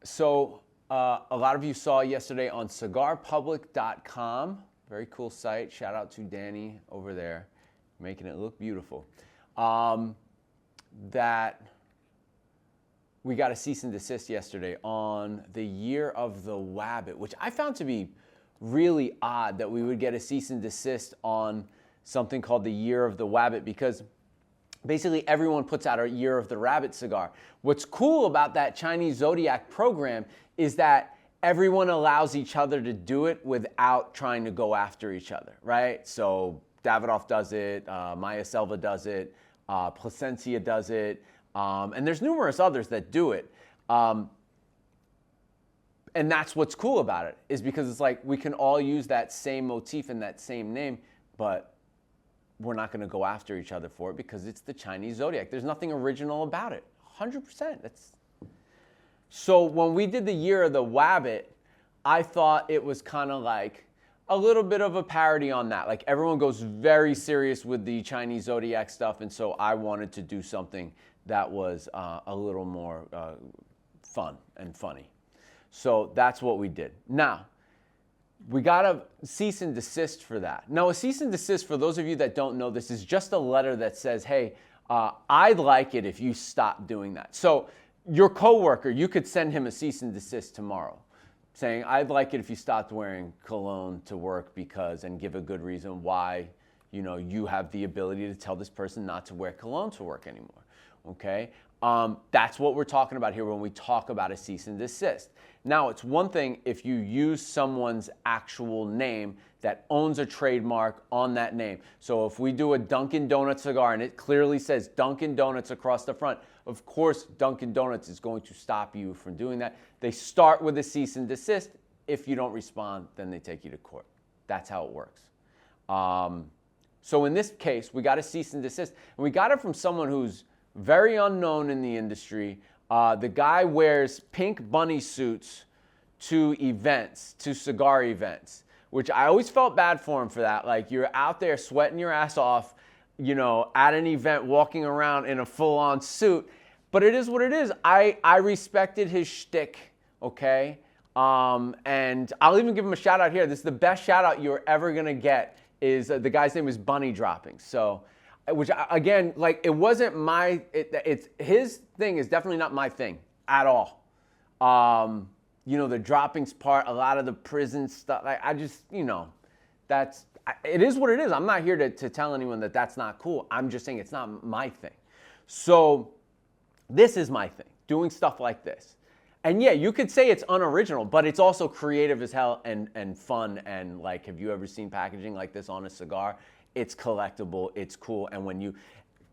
So a lot of you saw yesterday on cigarpublic.com, very cool site. Shout out to Danny over there, making it look beautiful. That we got a cease and desist yesterday on the year of the Wabbit, which I found to be really odd that we would get a cease and desist on something called the year of the Wabbit, because basically everyone puts out a year of the rabbit cigar. What's cool about that Chinese Zodiac program is that everyone allows each other to do it without trying to go after each other, right? So Davidoff does it, Maya Selva does it, Placencia does it, and there's numerous others that do it. And that's what's cool about it, is because it's like we can all use that same motif and that same name, but we're not going to go after each other for it because it's the Chinese Zodiac. There's nothing original about it. 100%. So when we did the year of the Wabbit, I thought it was kind of like a little bit of a parody on that. Like everyone goes very serious with the Chinese Zodiac stuff, and so I wanted to do something that was a little more fun and funny. So that's what we did. Now, we got a cease and desist for that. Now, a cease and desist, for those of you that don't know, this is just a letter that says, hey, I'd like it if you stop doing that. So your coworker, you could send him a cease and desist tomorrow saying, I'd like it if you stopped wearing cologne to work because, and give a good reason why, you know, you have the ability to tell this person not to wear cologne to work anymore, okay? That's what we're talking about here when we talk about a cease and desist. Now, it's one thing if you use someone's actual name that owns a trademark on that name. So if we do a Dunkin' Donuts cigar and it clearly says Dunkin' Donuts across the front, of course Dunkin' Donuts is going to stop you from doing that. They start with a cease and desist. If you don't respond, then they take you to court. That's how it works. So in this case, we got a cease and desist, and we got it from someone who's very unknown in the industry. The guy wears pink bunny suits to events, to cigar events, which I always felt bad for him for that. Like, you're out there sweating your ass off, you know, at an event, walking around in a full-on suit. But it is what it is. I respected his shtick, okay? And I'll even give him a shout out here. This is the best shout out you're ever gonna get. Is the guy's name is Bunny Dropping. So, which again, like, it wasn't my, it's his thing is definitely not my thing at all. You know, the droppings part, a lot of the prison stuff, like, I just, you know, it is what it is. I'm not here to tell anyone that that's not cool. I'm just saying it's not my thing. So this is my thing, doing stuff like this. And yeah, you could say it's unoriginal, but it's also creative as hell and fun. And like, have you ever seen packaging like this on a cigar? It's collectible, it's cool, and when you,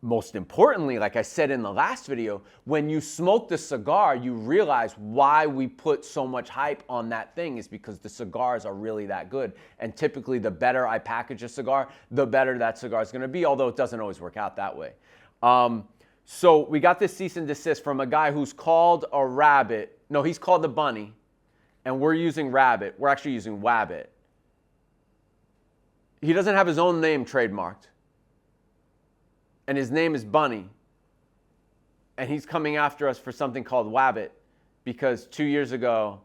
most importantly, like I said in the last video, when you smoke the cigar, you realize why we put so much hype on that thing is because the cigars are really that good. And typically, the better I package a cigar, the better that cigar is gonna be, although it doesn't always work out that way. So we got this cease and desist from a guy who's called a rabbit. No, he's called the bunny, and we're using rabbit. We're actually using Wabbit. He doesn't have his own name trademarked. And his name is Bunny. And he's coming after us for something called Wabbit because 2 years ago,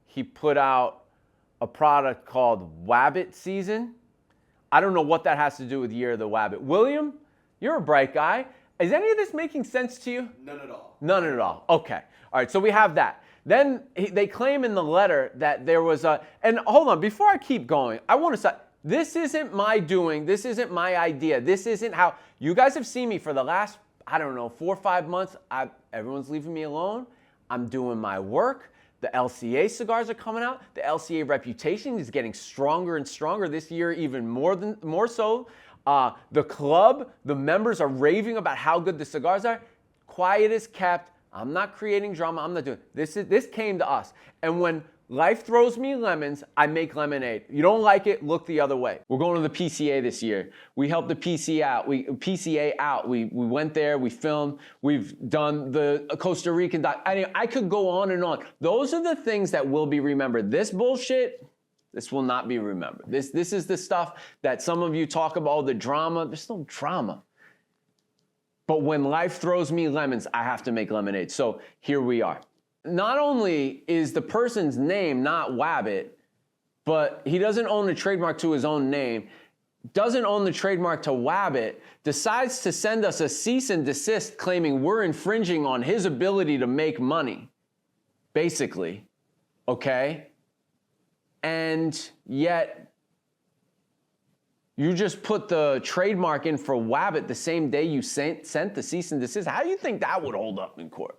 he put out a product called Wabbit Season. I don't know what that has to do with Year of the Wabbit. William, you're a bright guy. Is any of this making sense to you? None at all. None at all. Okay. All right, so we have that. Then they claim in the letter that there was a, and hold on, before I keep going, I want to say, this isn't my doing. This isn't my idea. This isn't how, you guys have seen me for the last, I don't know, 4 or 5 months. Everyone's leaving me alone. I'm doing my work. The LCA cigars are coming out. The LCA reputation is getting stronger and stronger this year, even more so. The club, the members are raving about how good the cigars are. Quiet is kept. I'm not creating drama. I'm not doing this came to us. And when life throws me lemons, I make lemonade. You don't like it, look the other way. We're going to the PCA this year. We helped the PCA out. We went there, we filmed, we've done the Costa Rican doc. I could go on and on. Those are the things that will be remembered. This bullshit, this will not be remembered. This is the stuff that some of you talk about, the drama. There's no drama. But when life throws me lemons, I have to make lemonade. So here we are. not only is the person's name not Wabbit, but he doesn't own the trademark to his own name, doesn't own the trademark to Wabbit, decides to send us a cease and desist claiming we're infringing on his ability to make money, basically, okay? And yet, you just put the trademark in for Wabbit the same day you sent the cease and desist. How do you think that would hold up in court?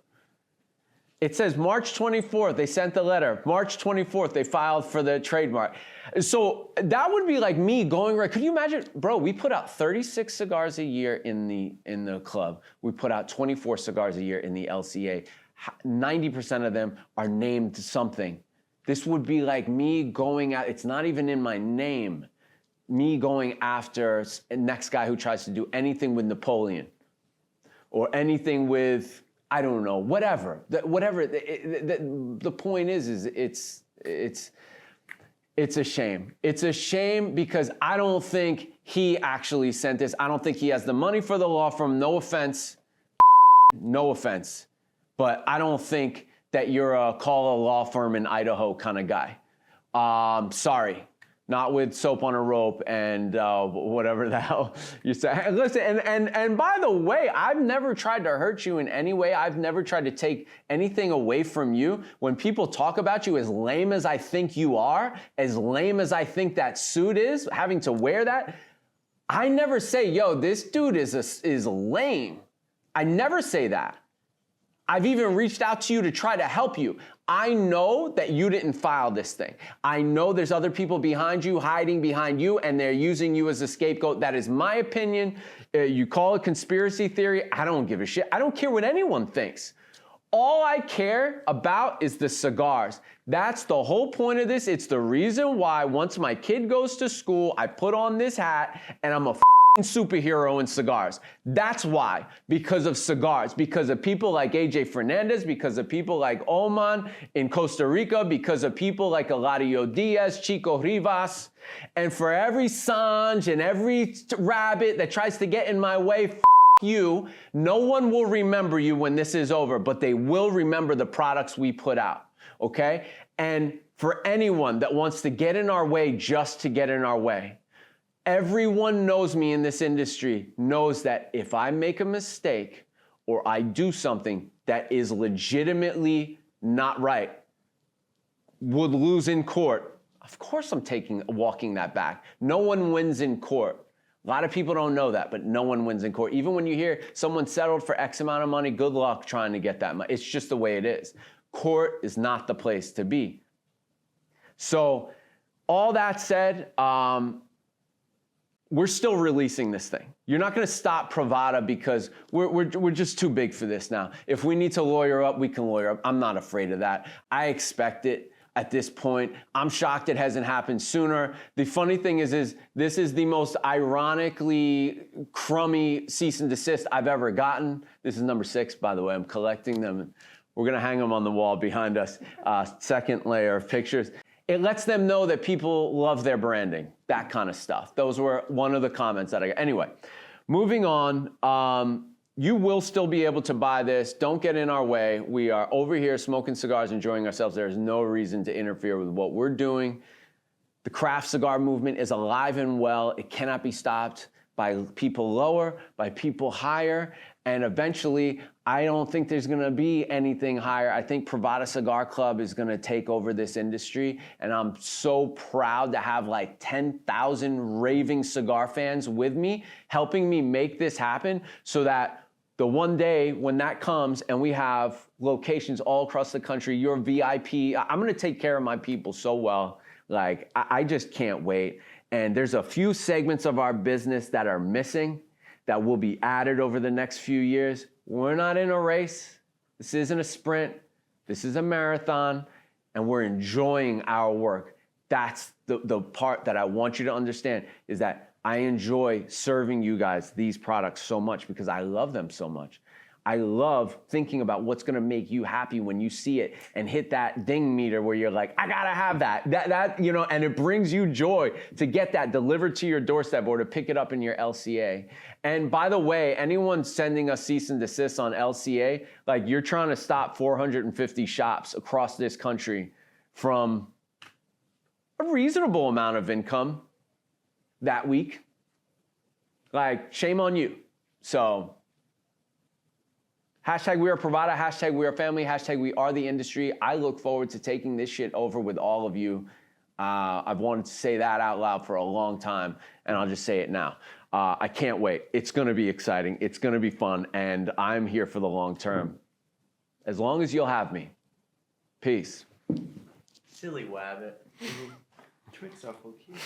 It says March 24th, they sent the letter. March 24th, they filed for the trademark. So that would be like me going, right, could you imagine, bro, we put out 36 cigars a year in the club. We put out 24 cigars a year in the LCA. 90% of them are named something. This would be like me going out, it's not even in my name, me going after the next guy who tries to do anything with Napoleon or anything with, I don't know, whatever. The point is it's a shame. It's a shame because I don't think he actually sent this. I don't think he has the money for the law firm. No offense, but I don't think that you're a call a law firm in Idaho kind of guy. Sorry. Not with soap on a rope and whatever the hell you say. Listen, and by the way, I've never tried to hurt you in any way. I've never tried to take anything away from you. When people talk about you, as lame as I think you are, as lame as I think that suit is, having to wear that, I never say, yo, this dude is lame. I never say that. I've even reached out to you to try to help you. I know that you didn't file this thing. I know there's other people behind you, hiding behind you, and they're using you as a scapegoat. That is my opinion. You call it conspiracy theory. I don't give a shit. I don't care what anyone thinks. All I care about is the cigars. That's the whole point of this. It's the reason why once my kid goes to school, I put on this hat and I'm a superhero in cigars. That's why, because of cigars, because of people like AJ Fernandez, because of people like Oman in Costa Rica, because of people like Eladio Diaz, Chico Rivas, and for every Sanj and every rabbit that tries to get in my way, you, no one will remember you when this is over, but they will remember the products we put out, okay? And for anyone that wants to get in our way just to get in our way, everyone knows me in this industry, knows that if I make a mistake or I do something that is legitimately not right, would lose in court, of course I'm walking that back. No one wins in court. A lot of people don't know that, but no one wins in court. Even when you hear someone settled for X amount of money, good luck trying to get that money. It's just the way it is. Court is not the place to be. So all that said, we're still releasing this thing. You're not gonna stop Privada because we're just too big for this now. If we need to lawyer up, we can lawyer up. I'm not afraid of that. I expect it at this point. I'm shocked it hasn't happened sooner. The funny thing is this is the most ironically crummy cease and desist I've ever gotten. This is number 6, by the way. I'm collecting them. We're gonna hang them on the wall behind us. Second layer of pictures. It lets them know that people love their branding, that kind of stuff. Those were one of the comments that I got. Anyway, moving on, you will still be able to buy this. Don't get in our way. We are over here smoking cigars, enjoying ourselves. There's no reason to interfere with what we're doing. The craft cigar movement is alive and well. It cannot be stopped by people lower, by people higher, and eventually, I don't think there's gonna be anything higher. I think Privada Cigar Club is gonna take over this industry, and I'm so proud to have like 10,000 raving cigar fans with me, helping me make this happen so that the one day when that comes and we have locations all across the country, you're VIP. I'm gonna take care of my people so well. Like, I just can't wait. And there's a few segments of our business that are missing that will be added over the next few years. We're not in a race. This isn't a sprint. This is a marathon, and we're enjoying our work. That's the part that I want you to understand, is that I enjoy serving you guys these products so much because I love them so much. I love thinking about what's gonna make you happy when you see it and hit that ding meter where you're like, I gotta have that, you know, and it brings you joy to get that delivered to your doorstep or to pick it up in your LCA. And by the way, anyone sending us cease and desist on LCA, like you're trying to stop 450 shops across this country from a reasonable amount of income that week. Like, shame on you. So, hashtag we are Privada, hashtag we are family, hashtag we are the industry. I look forward to taking this shit over with all of you. I've wanted to say that out loud for a long time, and I'll just say it now. I can't wait. It's gonna be exciting. It's gonna be fun, and I'm here for the long term. As long as you'll have me. Peace. Silly Wabbit. Tricks are for kids.